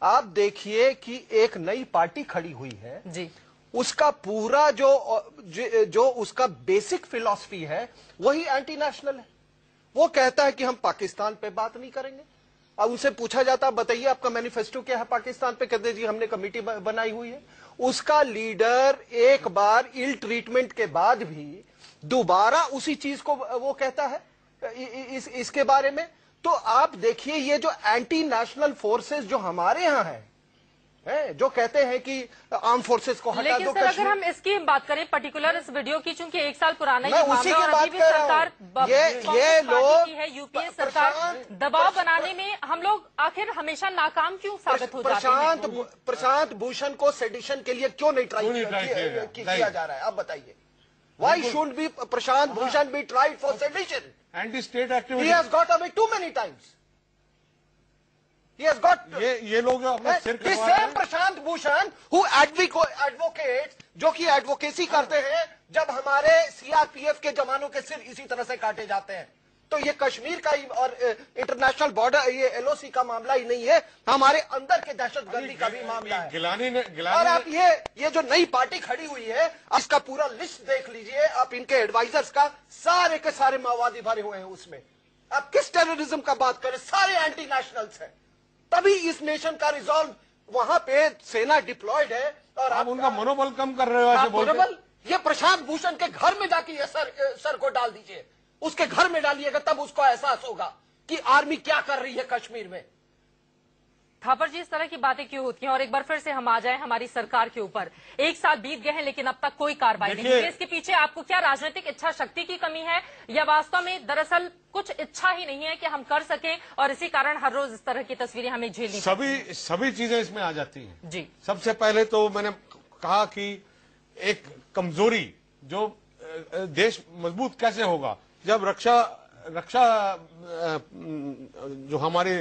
आप देखिए कि एक नई पार्टी खड़ी हुई है जी, उसका पूरा जो उसका बेसिक फिलॉसफी है वही एंटी नेशनल है। वो कहता है कि हम पाकिस्तान पे बात नहीं करेंगे। अब उनसे पूछा जाता बताइए आपका मैनिफेस्टो क्या है पाकिस्तान पे, कहते जी हमने कमेटी बनाई हुई है। उसका लीडर एक बार इल ट्रीटमेंट के बाद भी दोबारा उसी चीज को वो कहता है इसके बारे में। तो आप देखिए ये जो एंटी नेशनल फोर्सेस जो हमारे यहां है जो कहते हैं कि आर्म फोर्सेस को हटा लेकिन दो। सर अगर हम इसकी बात करें पर्टिकुलर इस वीडियो की, चूंकि 1 साल पुराना ये मैं उसी मामला की और अभी बात भी कर रहा सरकार हूं। ये लोग की है, यूपीए सरकार दबाव बनाने में हम लोग आखिर हमेशा नाकाम क्यों साबित हो जाते हैं? प्रशांत भूषण को सेडिशन के लिए क्यों नहीं ट्राई किया जा रहा है? आप बताइए, why should be Prashant Bhushan B tried for sedition? Anti state activity. He has got away too many times. He has got ये लोग अपना सिर the same Prashant Bhushan who advocates, जो कि एडवोकेसी करते हैं जब हमारे सीआरपीएफ के जवानों के सिर इसी तरह से काटे जाते हैं। तो ये कश्मीर का ही और इंटरनेशनल बॉर्डर ये एलओसी का मामला ही नहीं है, हमारे अंदर के दहशतगर्दी का भी मामला है। गिलानी और आप ये जो नई पार्टी खड़ी हुई है इसका पूरा लिस्ट देख लीजिए आप, इनके एडवाइजर्स का सारे के सारे माओवादी भरे हुए हैं उसमें। आप किस टेररिज्म का बात करें, सारे एंटी नेशनल्स हैं। तभी इस नेशन का रिजॉल्व, वहां पे सेना डिप्लॉयड है और आप उनका मनोबल कम कर रहे हो ऐसे बोल मनोबल। ये प्रशांत भूषण के घर में जाके ये सर को डाल दीजिए, उसके घर में डालिएगा तब उसको एहसास होगा कि आर्मी क्या कर रही है कश्मीर में। थापर जी, इस तरह की बातें क्यों होती हैं? और एक बार फिर से हम आ जाएं हमारी सरकार के ऊपर। 1 साल बीत गए हैं लेकिन अब तक कोई कार्रवाई नहीं हुई। इसके पीछे आपको क्या राजनीतिक इच्छा शक्ति की कमी है या वास्तव में दरअसल कुछ इच्छा ही नहीं है कि हम कर सकें और इसी कारण हर रोज इस तरह की तस्वीरें हमें झेलनी? सभी चीजें इसमें आ जाती हैं जी। सबसे पहले तो मैंने कहा कि एक कमजोरी, जो देश मजबूत कैसे होगा जब रक्षा जो हमारे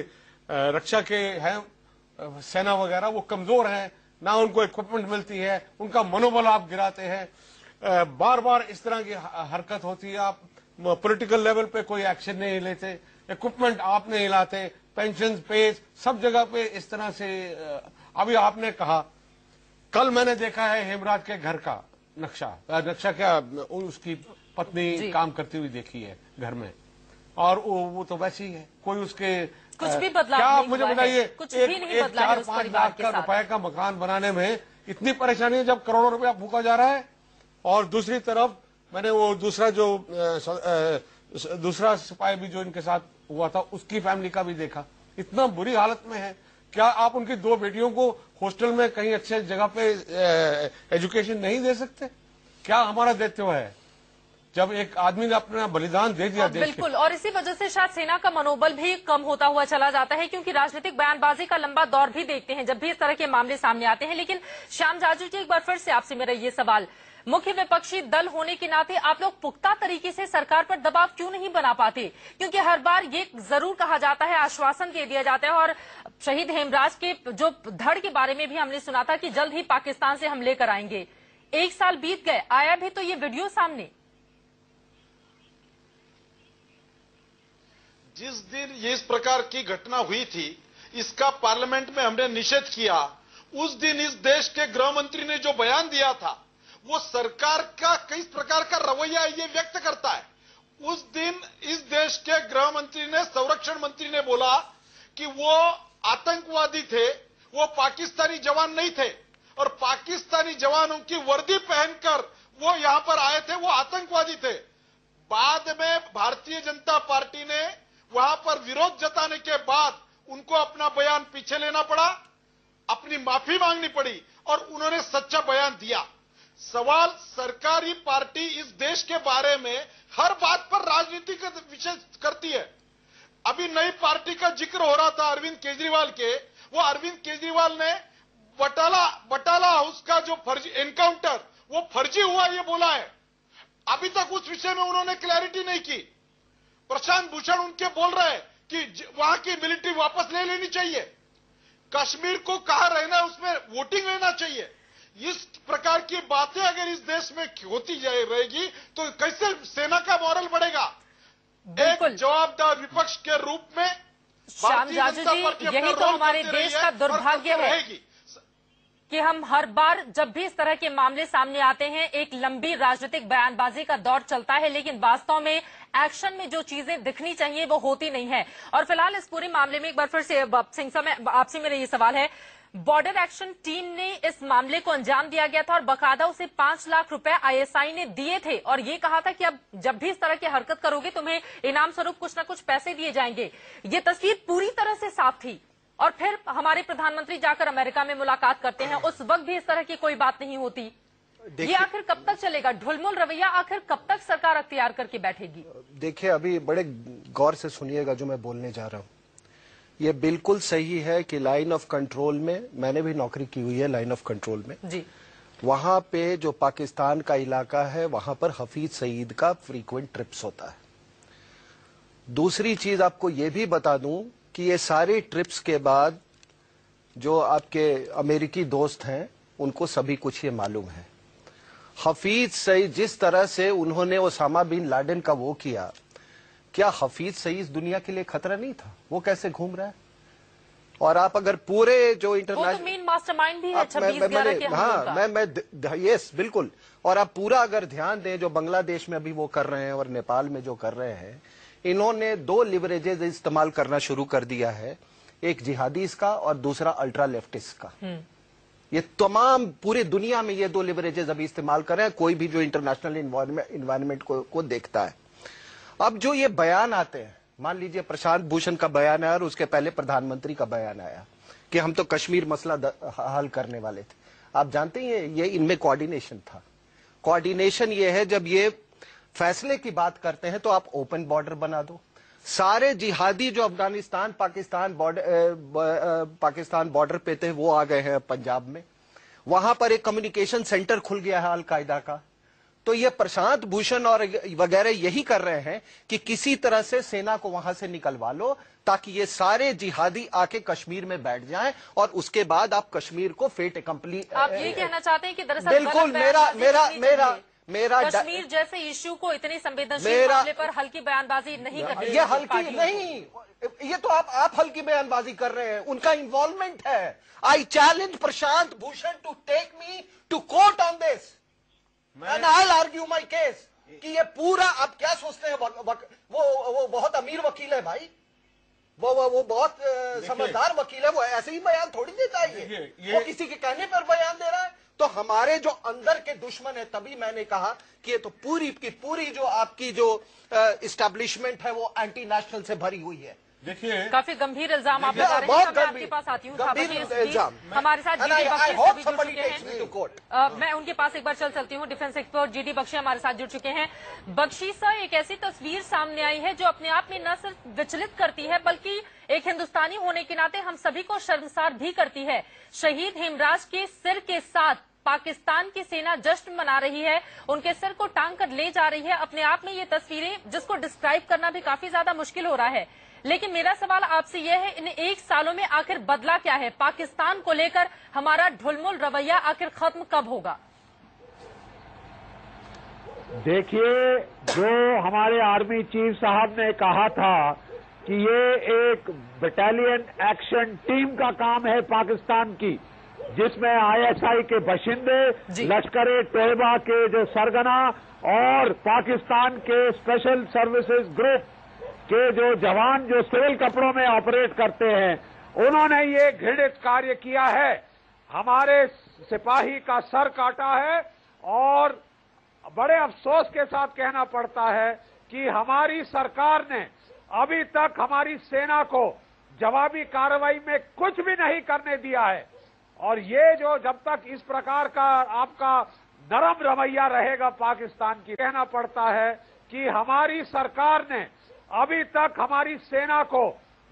रक्षा के हैं सेना वगैरह वो कमजोर हैं, ना उनको इक्विपमेंट मिलती है, उनका मनोबल आप गिराते हैं। बार बार इस तरह की हरकत होती है, आप पॉलिटिकल लेवल पे कोई एक्शन नहीं लेते, इक्विपमेंट आप नहीं लाते, पेंशन पेज सब जगह पे इस तरह से। अभी आपने कहा, कल मैंने देखा है हेमराज के घर का नक्शा क्या उसकी पत्नी काम करती हुई देखी है घर में, और वो तो वैसे ही है, कोई उसके कुछ भी बदलाव क्या नहीं मुझे हुआ बताइए, कुछ भी नहीं बदला है उस 4-5 परिवार लाख के का साथ। रुपए का मकान बनाने में इतनी परेशानी है जब करोड़ों रुपया फूका जा रहा है। और दूसरी तरफ मैंने वो दूसरा सिपाही भी जो इनके साथ हुआ था उसकी फैमिली का भी देखा, इतना बुरी हालत में है। क्या आप उनकी 2 बेटियों को हॉस्टल में कहीं अच्छे जगह पे एजुकेशन नहीं दे सकते? क्या हमारा दायित्व है जब एक आदमी ने अपना बलिदान दे दिया देश बिल्कुल, और इसी वजह से शायद सेना का मनोबल भी कम होता हुआ चला जाता है, क्योंकि राजनीतिक बयानबाजी का लंबा दौर भी देखते हैं जब भी इस तरह के मामले सामने आते हैं। लेकिन श्याम जाजू जी, एक बार फिर से आपसे मेरा ये सवाल, मुख्य विपक्षी दल होने के नाते आप लोग पुख्ता तरीके से सरकार पर दबाव क्यों नहीं बना पाते? क्योंकि हर बार ये जरूर कहा जाता है, आश्वासन दे दिया जाता है, और शहीद हेमराज के जो धड़ के बारे में भी हमने सुना था कि जल्द ही पाकिस्तान से हम लेकर आएंगे। 1 साल बीत गए, आया भी तो ये वीडियो सामने। जिस दिन ये इस प्रकार की घटना हुई थी, इसका पार्लियामेंट में हमने निषेध किया। उस दिन इस देश के गृह मंत्री ने जो बयान दिया था वो सरकार का किस प्रकार का रवैया ये व्यक्त करता है। उस दिन इस देश के गृह मंत्री ने, संरक्षण मंत्री ने बोला कि वो आतंकवादी थे, वो पाकिस्तानी जवान नहीं थे, और पाकिस्तानी जवानों की वर्दी पहनकर वो यहां पर आए थे, वो आतंकवादी थे। बाद में भारतीय जनता पार्टी ने वहां पर विरोध जताने के बाद उनको अपना बयान पीछे लेना पड़ा, अपनी माफी मांगनी पड़ी, और उन्होंने सच्चा बयान दिया। सवाल, सरकारी पार्टी इस देश के बारे में हर बात पर राजनीति का विषय करती है। अभी नई पार्टी का जिक्र हो रहा था अरविंद केजरीवाल के, वो अरविंद केजरीवाल ने बटाला हाउस का जो फर्जी एनकाउंटर वो फर्जी हुआ ये बोला है। अभी तक उस विषय में उन्होंने क्लैरिटी नहीं की। प्रशांत भूषण उनके बोल रहे हैं कि वहां की मिलिट्री वापस ले लेनी चाहिए, कश्मीर को कहां रहना उसमें वोटिंग लेना चाहिए। इस प्रकार की बातें अगर इस देश में होती रहेगी तो कैसे सेना का मॉरल बढ़ेगा? एक जवाबदार विपक्ष के रूप में श्याम जाजू जी, यही तो हमारे देश का दुर्भाग्य है कि हम हर बार जब भी इस तरह के मामले सामने आते हैं एक लंबी राजनीतिक बयानबाजी का दौर चलता है, लेकिन वास्तव में एक्शन में जो चीजें दिखनी चाहिए वो होती नहीं है। और फिलहाल इस पूरे मामले में एक बार फिर से सिंह साहब, आपसे मेरा ये सवाल है, बॉर्डर एक्शन टीम ने इस मामले को अंजाम दिया गया था और बकायदा उसे 5 लाख रुपए आईएसआई ने दिए थे और ये कहा था कि अब जब भी इस तरह की हरकत करोगे तुम्हें इनाम स्वरूप कुछ ना कुछ पैसे दिए जाएंगे। ये तस्वीर पूरी तरह से साफ थी और फिर हमारे प्रधानमंत्री जाकर अमेरिका में मुलाकात करते हैं, उस वक्त भी इस तरह की कोई बात नहीं होती। ये आखिर कब तक चलेगा? ढुलमुल रवैया आखिर कब तक सरकार अख्तियार करके बैठेगी? देखिए, अभी बड़े गौर से सुनिएगा जो मैं बोलने जा रहा हूं। ये बिल्कुल सही है कि लाइन ऑफ कंट्रोल में, मैंने भी नौकरी की हुई है लाइन ऑफ कंट्रोल में जी, वहां पे जो पाकिस्तान का इलाका है वहां पर हफीज सईद का फ्रीक्वेंट ट्रिप्स होता है। दूसरी चीज आपको ये भी बता दूं कि ये सारे ट्रिप्स के बाद जो आपके अमेरिकी दोस्त हैं उनको सभी कुछ ये मालूम है। हफीज सईद जिस तरह से उन्होंने ओसामा बिन लादेन का वो किया, क्या हफीज सईद दुनिया के लिए खतरा नहीं था? वो कैसे घूम रहा है? और आप अगर पूरे जो इंटरनेशनल, वो तो मेन मास्टरमाइंड भी है 26/11 के हमले का। यस बिल्कुल। और आप पूरा अगर ध्यान दें जो बांग्लादेश में अभी वो कर रहे हैं और नेपाल में जो कर रहे हैं, इन्होंने 2 लिवरेजेस इस्तेमाल करना शुरू कर दिया है, एक जिहादीज का और दूसरा अल्ट्रा लेफ्टिस्ट का। ये तमाम पूरी दुनिया में ये 2 लिवरेजेस अभी इस्तेमाल कर रहे हैं, कोई भी जो इंटरनेशनल इन्वायरमेंट को देखता है। अब जो ये बयान आते हैं, मान लीजिए प्रशांत भूषण का बयान आया और उसके पहले प्रधानमंत्री का बयान आया कि हम तो कश्मीर मसला हल करने वाले थे। आप जानते हैं ये इनमें कोऑर्डिनेशन था। कोऑर्डिनेशन ये है, जब ये फैसले की बात करते हैं तो आप ओपन बॉर्डर बना दो। सारे जिहादी जो अफगानिस्तान पाकिस्तान बॉर्डर पे थे वो आ गए हैं पंजाब में। वहां पर एक कम्युनिकेशन सेंटर खुल गया है अलकायदा का। तो ये प्रशांत भूषण और वगैरह यही कर रहे हैं कि किसी तरह से सेना को वहां से निकलवा लो ताकि ये सारे जिहादी आके कश्मीर में बैठ जाएं और उसके बाद आप कश्मीर को फेट कंप्लीट। आप ये कहना चाहते हैं कि दरअसल बिल्कुल मेरा कश्मीर जैसे इश्यू को इतनी संवेदनशील मामले पर हल्की बयानबाजी नहीं करनी। ये हल्की नहीं, ये तो आप हल्की बयानबाजी कर रहे हैं, उनका इन्वॉल्वमेंट है। I challenge Prashant Bhushan to take me to court on this and I will argue my case कि ये पूरा आप क्या सोचते हैं? वो बहुत अमीर वकील है भाई, वो बहुत समझदार वकील है, वो ऐसे ही बयान थोड़ी देता है। वो किसी के कहने पर बयान दे रहा है। तो हमारे जो अंदर के दुश्मन है, तभी मैंने कहा कि ये तो पूरी की पूरी जो आपकी जो इस्टेब्लिशमेंट है वो एंटी नेशनल से भरी हुई है। देखिए, काफी गंभीर इल्जाम आप लगा रहे हैं। मैं आपके पास आती हूँ, हमारे साथ जीडी बख्शी भी जुड़ चुके हैं। मैं उनके पास एक बार चलती हूँ। डिफेंस एक्सपर्ट जीडी बख्शी हमारे साथ जुड़ चुके हैं। बख्शी सर, एक ऐसी तस्वीर सामने आई है जो अपने आप में न सिर्फ विचलित करती है बल्कि एक हिंदुस्तानी होने के नाते हम सभी को शर्मसार भी करती है। शहीद हेमराज के सिर के साथ पाकिस्तान की सेना जश्न मना रही है, उनके सिर को टांग कर ले जा रही है। अपने आप में ये तस्वीरें, जिसको डिस्क्राइब करना भी काफी ज्यादा मुश्किल हो रहा है। लेकिन मेरा सवाल आपसे यह है, इन 1 सालों में आखिर बदला क्या है? पाकिस्तान को लेकर हमारा ढुलमुल रवैया आखिर खत्म कब होगा? देखिए, जो हमारे आर्मी चीफ साहब ने कहा था कि ये एक बटालियन एक्शन टीम का काम है पाकिस्तान की, जिसमें आईएसआई के बशिंदे, लश्कर तोयबा के जो सरगना और पाकिस्तान के स्पेशल सर्विसेज ग्रुप के जो जवान जो सिविल कपड़ों में ऑपरेट करते हैं, उन्होंने ये घृणित कार्य किया है। हमारे सिपाही का सर काटा है और बड़े अफसोस के साथ कहना पड़ता है कि हमारी सरकार ने अभी तक हमारी सेना को जवाबी कार्रवाई में कुछ भी नहीं करने दिया है। और ये जो जब तक इस प्रकार का आपका नरम रवैया रहेगा पाकिस्तान की, कहना पड़ता है कि हमारी सरकार ने अभी तक हमारी सेना को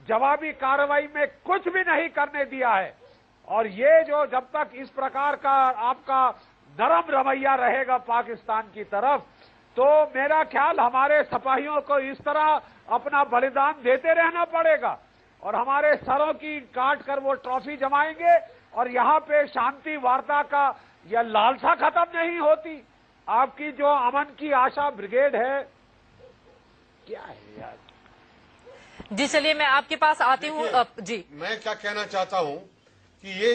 जवाबी कार्रवाई में कुछ भी नहीं करने दिया है। और ये जो जब तक इस प्रकार का आपका नरम रवैया रहेगा पाकिस्तान की तरफ, तो मेरा ख्याल हमारे सिपाहियों को इस तरह अपना बलिदान देते रहना पड़ेगा और हमारे सरों की काट कर वो ट्रॉफी जमाएंगे और यहाँ पे शांति वार्ता का यह लालसा खत्म नहीं होती। आपकी जो अमन की आशा ब्रिगेड है, क्या है यार? जी चलिए मैं आपके पास आती हूँ। जी मैं क्या कहना चाहता हूं कि ये